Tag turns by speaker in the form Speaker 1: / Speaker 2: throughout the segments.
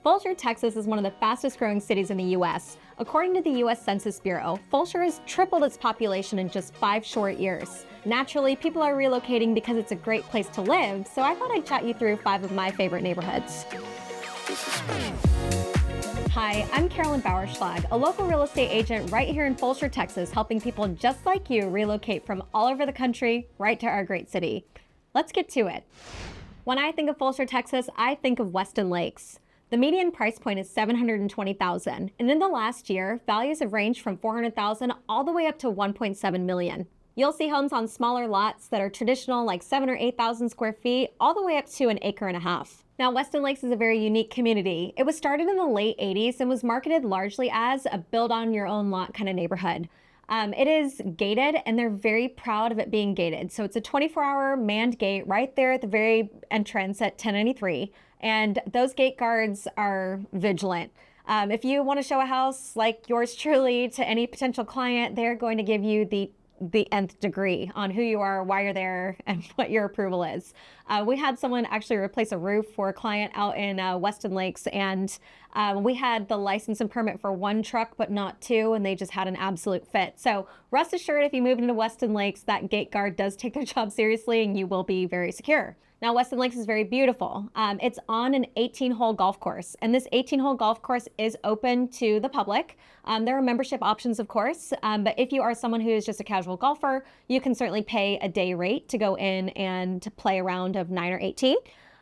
Speaker 1: Fulshear, Texas is one of the fastest growing cities in the U.S. According to the U.S. Census Bureau, Fulshear has tripled its population in just 5 short years. Naturally, people are relocating because it's a great place to live, so I thought I'd chat you through 5 of my favorite neighborhoods. Hi, I'm Carolyn Bauerschlag, a local real estate agent right here in Fulshear, Texas, helping people just like you relocate from all over the country right to our great city. Let's get to it. When I think of Fulshear, Texas, I think of Weston Lakes. The median price point is $720,000, and in the last year, values have ranged from $400,000 all the way up to $1.7 million. You'll see homes on smaller lots that are traditional, like 7,000 or 8,000 square feet, all the way up to 1.5 acres. Now, Weston Lakes is a very unique community. It was started in the late 80s and was marketed largely as a build-on-your-own-lot kind of neighborhood. It is gated, and they're very proud of it being gated. So it's a 24-hour manned gate right there at the very entrance at 1093. And those gate guards are vigilant. If you want to show a house like yours truly to any potential client, they're going to give you the nth degree on who you are, why you're there, and what your approval is. We had someone actually replace a roof for a client out in Weston Lakes, and we had the license and permit for 1 truck, but not 2, and they just had an absolute fit. So rest assured, if you move into Weston Lakes, that gate guard does take their job seriously, and you will be very secure. Now, Weston Lakes is very beautiful. It's on an 18-hole golf course, and this 18-hole golf course is open to the public. There are membership options, of course, but if you are someone who is just a casual golfer, you can certainly pay a day rate to go in and to play a round of 9 or 18.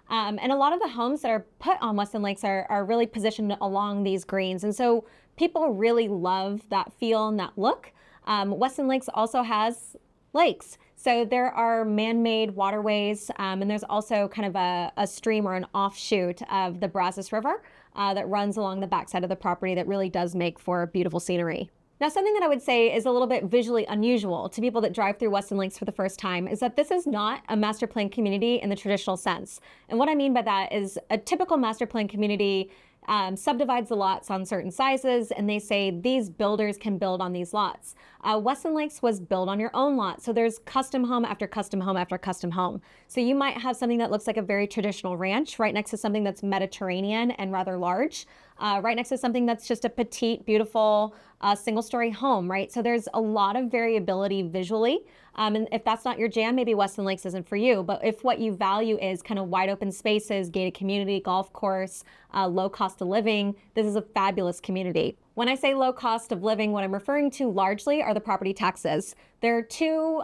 Speaker 1: And a lot of the homes that are put on Weston Lakes are really positioned along these greens, and so people really love that feel and that look. Weston Lakes also has lakes. So there are man-made waterways, and there's also kind of a stream or an offshoot of the Brazos River that runs along the backside of the property that really does make for beautiful scenery. Now, something that I would say is a little bit visually unusual to people that drive through Weston Lakes for the first time is that this is not a master plan community in the traditional sense. And what I mean by that is a typical master plan community subdivides the lots on certain sizes, and they say these builders can build on these lots. Weston Lakes was built on your own lot, so there's custom home after custom home after custom home. So you might have something that looks like a very traditional ranch right next to something that's Mediterranean and rather large, right next to something that's just a petite, beautiful single-story home, right? So there's a lot of variability visually. And if that's not your jam, maybe Weston Lakes isn't for you. But if what you value is kind of wide open spaces, gated community, golf course, low cost of living, this is a fabulous community. When I say low cost of living, what I'm referring to largely are the property taxes. There are 2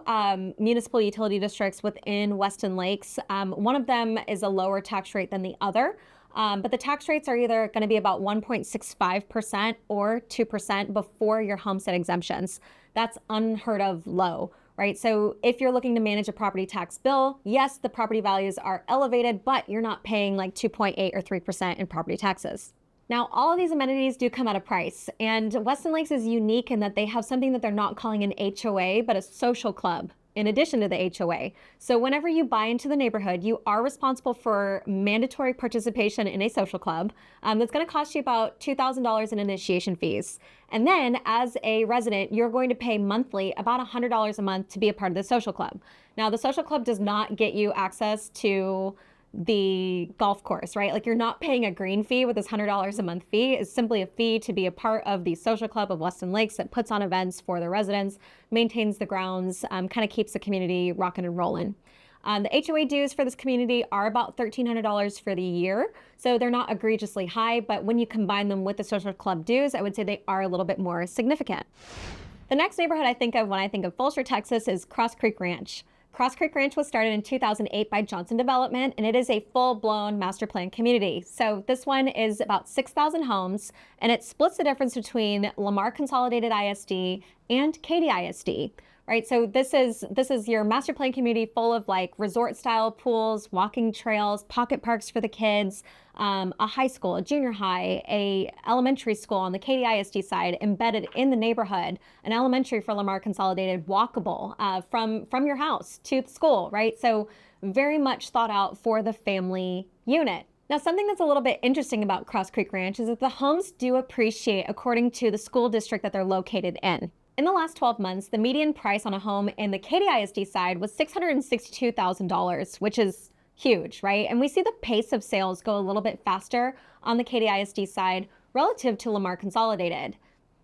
Speaker 1: municipal utility districts within Weston Lakes. One of them is a lower tax rate than the other. But the tax rates are either going to be about 1.65% or 2% before your homestead exemptions. That's unheard of low, right? So if you're looking to manage a property tax bill, yes, the property values are elevated, but you're not paying like 2.8 or 3% in property taxes. Now, all of these amenities do come at a price, and Weston Lakes is unique in that they have something that they're not calling an HOA, but a social club, in addition to the HOA. So whenever you buy into the neighborhood, you are responsible for mandatory participation in a social club. That's going to cost you about $2,000 in initiation fees. And then as a resident, you're going to pay monthly about $100 a month to be a part of the social club. Now, the social club does not get you access to the golf course, right? Like, you're not paying a green fee with this $100 a month fee. It's simply a fee to be a part of the social club of Weston Lakes that puts on events for the residents, maintains the grounds, kind of keeps the community rocking and rolling. The HOA dues for this community are about $1,300 for the year, so they're not egregiously high, but when you combine them with the social club dues, I would say they are a little bit more significant. The next neighborhood I think of when I think of Fulshear, Texas is Cross Creek Ranch. Cross Creek Ranch was started in 2008 by Johnson Development, and it is a full-blown master plan community. So this one is about 6,000 homes, and it splits the difference between Lamar Consolidated ISD and Katy ISD. Right, so this is your master plan community full of like resort-style pools, walking trails, pocket parks for the kids, a high school, a junior high, a elementary school on the Katy ISD side embedded in the neighborhood, an elementary for Lamar Consolidated, walkable from your house to the school, right? So very much thought out for the family unit. Now, something that's a little bit interesting about Cross Creek Ranch is that the homes do appreciate according to the school district that they're located in. In the last 12 months, the median price on a home in the Katy ISD side was $662,000, which is huge, right? And we see the pace of sales go a little bit faster on the Katy ISD side relative to Lamar Consolidated.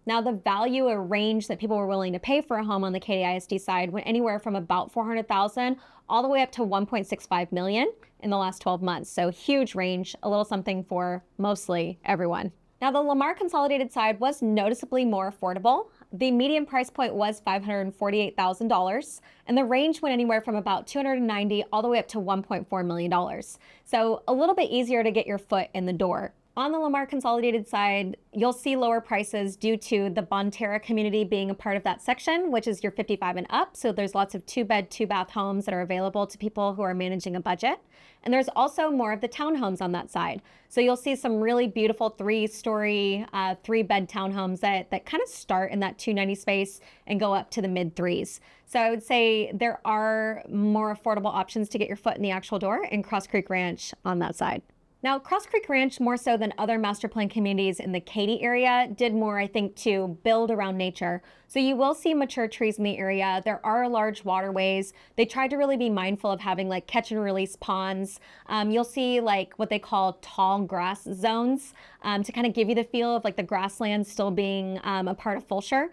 Speaker 1: Now, the value or range that people were willing to pay for a home on the Katy ISD side went anywhere from about $400,000 all the way up to $1.65 million in the last 12 months. So huge range, a little something for mostly everyone. Now, the Lamar Consolidated side was noticeably more affordable. The median price point was $548,000, and the range went anywhere from about $290,000 all the way up to $1.4 million. So a little bit easier to get your foot in the door. On the Lamar Consolidated side, you'll see lower prices due to the Bonterra community being a part of that section, which is your 55 and up. So there's lots of 2-bed, 2-bath homes that are available to people who are managing a budget. And there's also more of the townhomes on that side. So you'll see some really beautiful 3-story, 3-bed townhomes that kind of start in that $290,000 space and go up to the mid-3s. So I would say there are more affordable options to get your foot in the actual door in Cross Creek Ranch on that side. Now, Cross Creek Ranch, more so than other master plan communities in the Katy area, did more, I think, to build around nature. So you will see mature trees in the area. There are large waterways. They tried to really be mindful of having like catch and release ponds. You'll see like what they call tall grass zones to kind of give you the feel of like the grassland still being a part of Fulshear.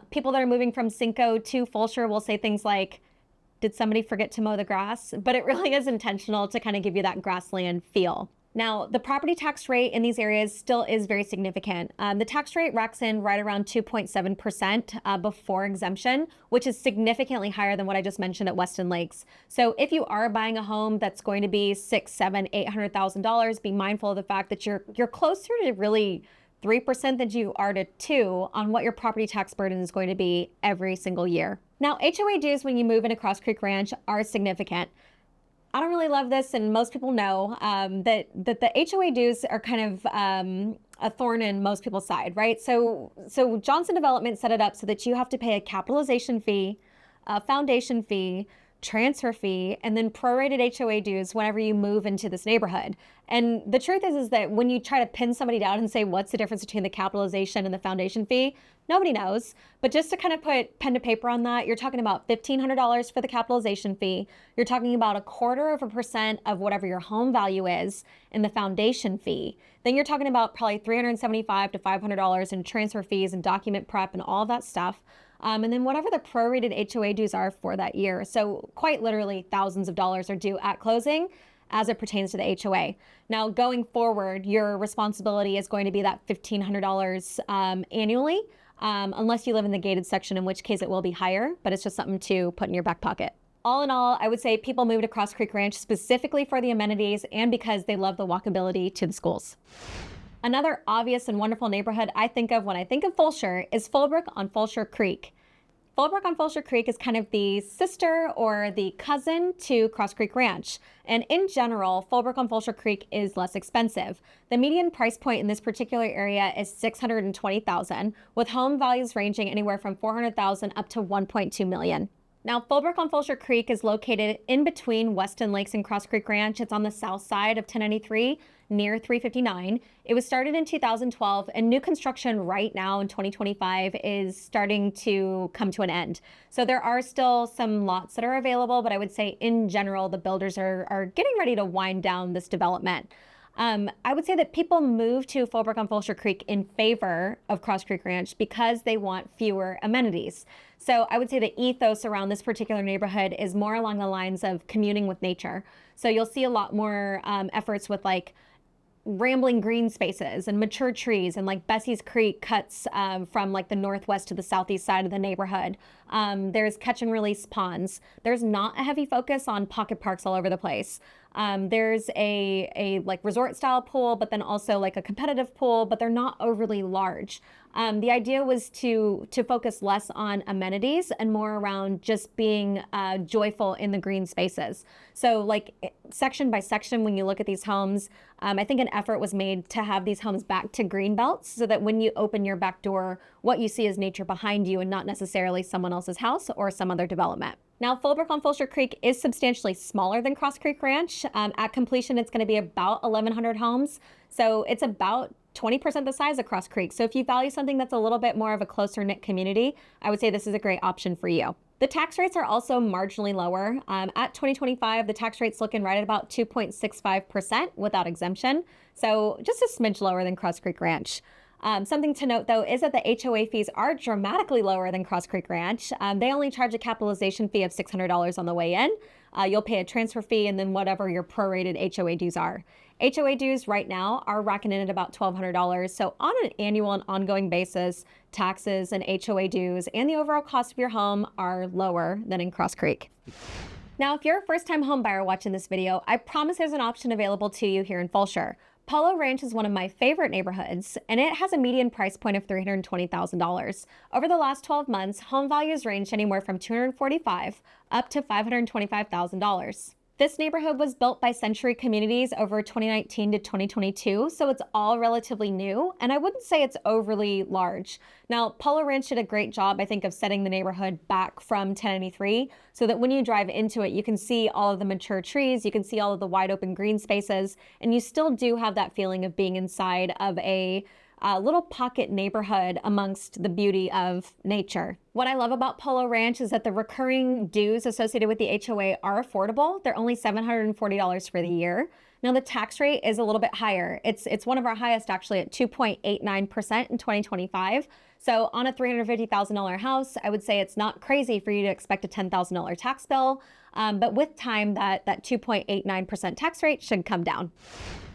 Speaker 1: People that are moving from Cinco to Fulshear will say things like, did somebody forget to mow the grass? But it really is intentional to kind of give you that grassland feel. Now, the property tax rate in these areas still is very significant. The tax rate racks in right around 2.7% before exemption, which is significantly higher than what I just mentioned at Weston Lakes. So if you are buying a home that's going to be $600,000, $700,000, $800,000, be mindful of the fact that you're closer to really 3% than you are to 2% on what your property tax burden is going to be every single year. Now, HOA dues when you move into Cross Creek Ranch are significant. I don't really love this, and most people know that the HOA dues are kind of a thorn in most people's side, right? So Johnson Development set it up so that you have to pay a capitalization fee, a foundation fee, transfer fee, and then prorated HOA dues whenever you move into this neighborhood. And the truth is that when you try to pin somebody down and say, what's the difference between the capitalization and the foundation fee? Nobody knows. But just to kind of put pen to paper on that, you're talking about $1,500 for the capitalization fee. You're talking about 0.25% of whatever your home value is in the foundation fee. Then you're talking about probably $375 to $500 in transfer fees and document prep and all that stuff. And then whatever the prorated HOA dues are for that year. So quite literally thousands of dollars are due at closing as it pertains to the HOA. Now, going forward, your responsibility is going to be that $1,500 annually, unless you live in the gated section, in which case it will be higher, but it's just something to put in your back pocket. All in all, I would say people moved to Cross Creek Ranch specifically for the amenities and because they love the walkability to the schools. Another obvious and wonderful neighborhood I think of when I think of Fulshear is Fulbrook on Fulshear Creek. Fulbrook on Fulshear Creek is kind of the sister or the cousin to Cross Creek Ranch. And in general, Fulbrook on Fulshear Creek is less expensive. The median price point in this particular area is $620,000, with home values ranging anywhere from $400,000 up to $1.2 million. Now, Fulbrook on Fulshear Creek is located in between Weston Lakes and Cross Creek Ranch. It's on the south side of 1093 near 359. It was started in 2012, and new construction right now in 2025 is starting to come to an end. So there are still some lots that are available, but I would say in general, the builders are getting ready to wind down this development. I would say that people move to Fulbrook on Fulshear Creek in favor of Cross Creek Ranch because they want fewer amenities. So I would say the ethos around this particular neighborhood is more along the lines of communing with nature. So you'll see a lot more efforts with like rambling green spaces and mature trees, and like Bessie's Creek cuts from like the northwest to the southeast side of the neighborhood. There's catch and release ponds. There's not a heavy focus on pocket parks all over the place. There's a like resort style pool, but then also like a competitive pool, but they're not overly large. The idea was to focus less on amenities and more around just being joyful in the green spaces. So like section by section, when you look at these homes, I think an effort was made to have these homes back to green belts so that when you open your back door, what you see is nature behind you and not necessarily someone else's house or some other development. Now, Fulbrook on Fulshear Creek is substantially smaller than Cross Creek Ranch. At completion, it's going to be about 1,100 homes. So it's about 20% the size of Cross Creek. So if you value something that's a little bit more of a closer knit community, I would say this is a great option for you. The tax rates are also marginally lower. At 2025, the tax rate's looking right at about 2.65% without exemption, so just a smidge lower than Cross Creek Ranch. Something to note, though, is that the HOA fees are dramatically lower than Cross Creek Ranch. They only charge a capitalization fee of $600 on the way in. You'll pay a transfer fee and then whatever your prorated HOA dues are. HOA dues right now are racking in at about $1,200. So on an annual and ongoing basis, taxes and HOA dues and the overall cost of your home are lower than in Cross Creek. Now, if you're a first-time home buyer watching this video, I promise there's an option available to you here in Fulshear. Polo Ranch is one of my favorite neighborhoods, and it has a median price point of $320,000. Over the last 12 months, home values ranged anywhere from $245,000 up to $525,000. This neighborhood was built by Century Communities over 2019 to 2022, so it's all relatively new, and I wouldn't say it's overly large. Now, Polo Ranch did a great job, I think, of setting the neighborhood back from 1093, so that when you drive into it, you can see all of the mature trees, you can see all of the wide open green spaces, and you still do have that feeling of being inside of a little pocket neighborhood amongst the beauty of nature. What I love about Polo Ranch is that the recurring dues associated with the HOA are affordable. They're only $740 for the year. Now the tax rate is a little bit higher. It's one of our highest actually at 2.89% in 2025. So on a $350,000 house, I would say it's not crazy for you to expect a $10,000 tax bill. But with time, that 2.89% tax rate should come down.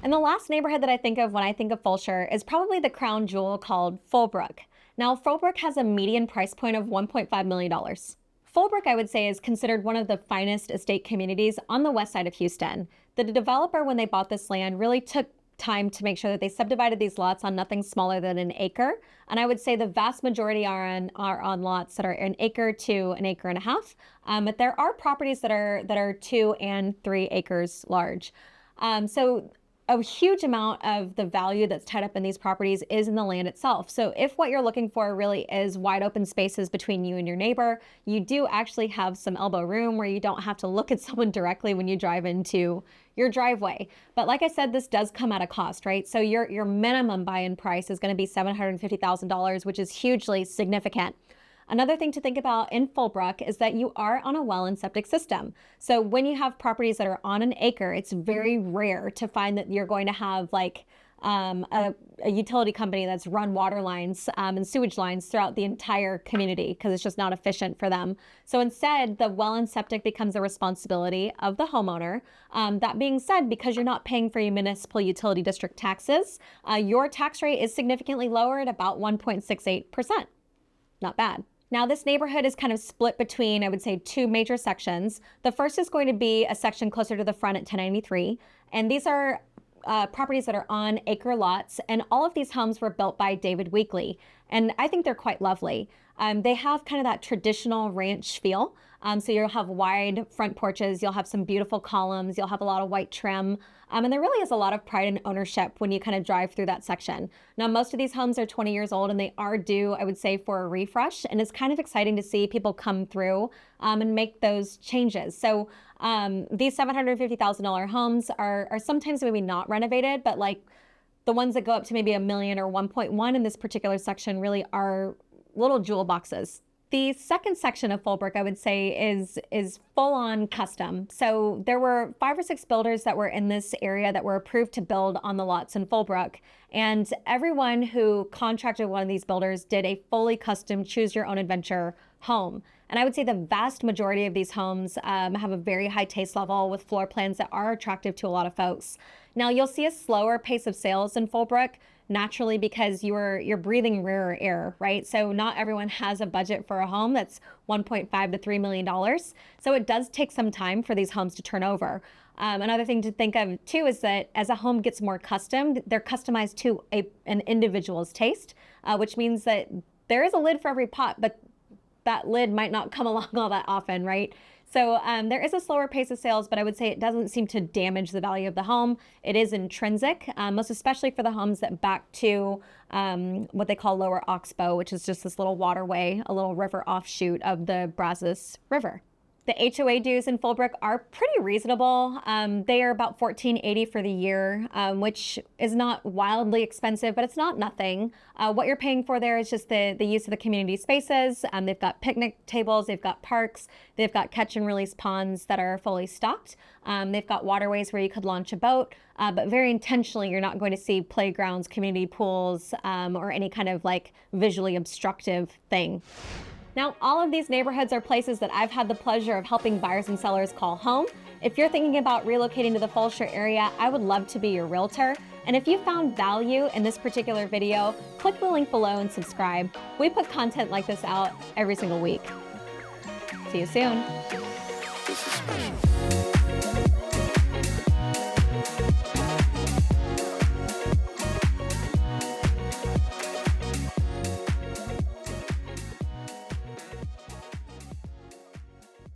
Speaker 1: And the last neighborhood that I think of when I think of Fulshear is probably the crown jewel called Fulbrook. Now, Fulbrook has a median price point of $1.5 million. Fulbrook, I would say, is considered one of the finest estate communities on the west side of Houston. The developer, when they bought this land, really took time to make sure that they subdivided these lots on nothing smaller than an acre. And I would say the vast majority are on lots that are an acre to an acre and a half. But there are properties that are 2 and 3 acres large. So a huge amount of the value that's tied up in these properties is in the land itself. So if what you're looking for really is wide open spaces between you and your neighbor, you do actually have some elbow room where you don't have to look at someone directly when you drive into your driveway. But like I said, this does come at a cost, right? So your minimum buy-in price is going to be $750,000, which is hugely significant. Another thing to think about in Fulbrook is that you are on a well and septic system. So when you have properties that are on an acre, it's very rare to find that you're going to have like a utility company that's run water lines and sewage lines throughout the entire community because it's just not efficient for them. So instead, the well and septic becomes a responsibility of the homeowner. That being said, because you're not paying for your municipal utility district taxes, your tax rate is significantly lower at about 1.68%. Not bad. Now, this neighborhood is kind of split between, I would say, 2 major sections. The first is going to be a section closer to the front at 1093, and these are properties that are on acre lots, and all of these homes were built by David Weekley, and I think they're quite lovely. They have kind of that traditional ranch feel, so you'll have wide front porches, you'll have some beautiful columns, you'll have a lot of white trim, and there really is a lot of pride in ownership when you kind of drive through that section. Now, most of these homes are 20 years old, and they are due, I would say, for a refresh, and it's kind of exciting to see people come through and make those changes. So these $750,000 homes are sometimes maybe not renovated, but like the ones that go up to maybe $1 million or 1.1 in this particular section really are little jewel boxes. The second section of Fulbrook, I would say, is full-on custom. So there were 5 or 6 builders that were in this area that were approved to build on the lots in Fulbrook. And everyone who contracted one of these builders did a fully custom choose-your-own-adventure home. And I would say the vast majority of these homes have a very high taste level with floor plans that are attractive to a lot of folks. Now, you'll see a slower pace of sales in Fulbrook, naturally, because you're breathing rarer air, right? So not everyone has a budget for a home that's $1.5 to $3 million. So it does take some time for these homes to turn over. Another thing to think of too is that as a home gets more custom, they're customized to an individual's taste, which means that there is a lid for every pot, but that lid might not come along all that often, right? So there is a slower pace of sales, but I would say it doesn't seem to damage the value of the home. It is intrinsic, most especially for the homes that back to what they call Lower Oxbow, which is just this little waterway, a little river offshoot of the Brazos River. The HOA dues in Fulbrook are pretty reasonable. They are about $14.80 for the year, which is not wildly expensive, but it's not nothing. What you're paying for there is just the use of the community spaces. They've got picnic tables, they've got parks, they've got catch and release ponds that are fully stocked. They've got waterways where you could launch a boat, but very intentionally, you're not going to see playgrounds, community pools, or any kind of like visually obstructive thing. Now, all of these neighborhoods are places that I've had the pleasure of helping buyers and sellers call home. If you're thinking about relocating to the Fulshear area, I would love to be your realtor. And if you found value in this particular video, click the link below and subscribe. We put content like this out every single week. See you soon.